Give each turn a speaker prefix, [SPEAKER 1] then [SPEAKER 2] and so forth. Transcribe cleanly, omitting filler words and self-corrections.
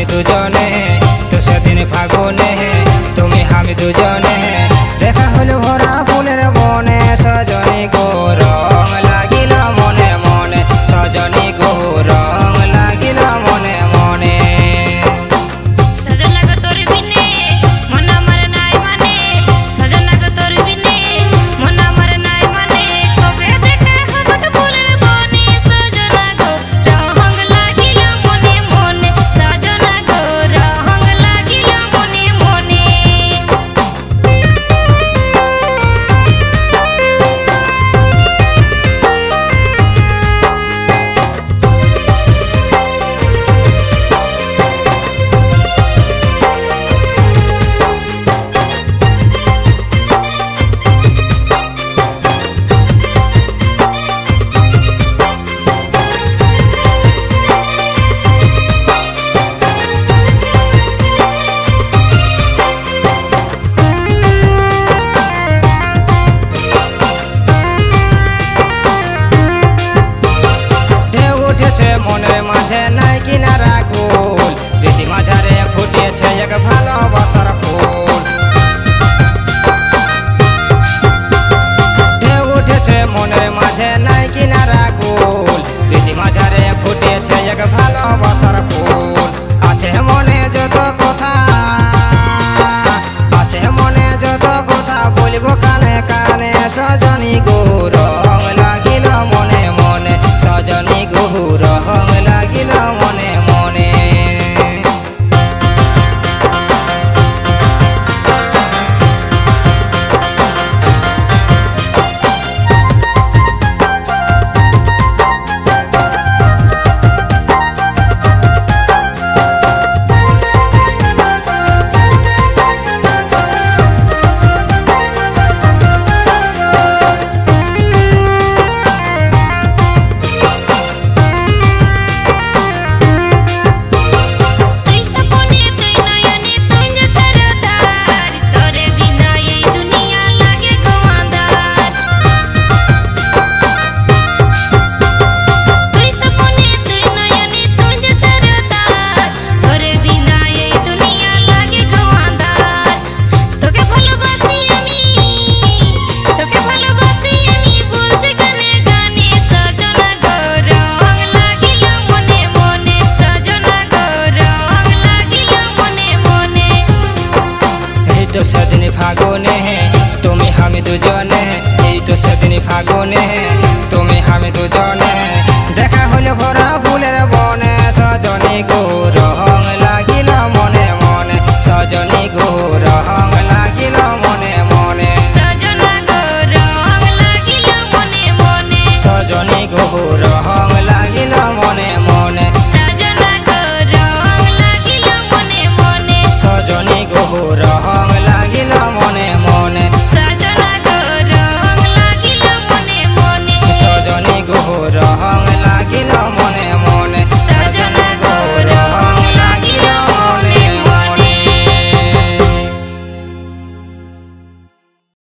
[SPEAKER 1] দুজনে তো সেদিন ফাগুনে তুমি আমি দুজনে দেখা হলো ভরা ফুলের বনে সজনী গো রং লাগিল মনে মনে সজনী গো রং লাগিল মনে মনে মনের মাঝে নাই কিনারা কুল প্রীতি মাঝারে ফুটেছে এক ভালোবাসার ফুল ঢেউ উঠেছে মনের মাঝে নাই কিনারা কুল প্রীতি মাঝারে ফুটেছে এক ভালোবাসার ফুল আছে মনে যত কথা আছে মনে যত কথা বলবো কানে কানে সজনী গো রং লাগিল মনে মনে সজনী গো রং লাগিল মনে মনে तो सेदिन फागुने তুমি আমি দুজনে এই তো সেদিন ফাগুনে তুমি আমি দুজনে দেখা হলো ভরা ফুলের বনে সজনী গো রং লাগিল মনে মনে সজনী গো রং লাগিল মনে মনে সজনী গো রং লাগিল মনে মনে সজনী গো রং লাগিল মনে মনে সজনী গো রং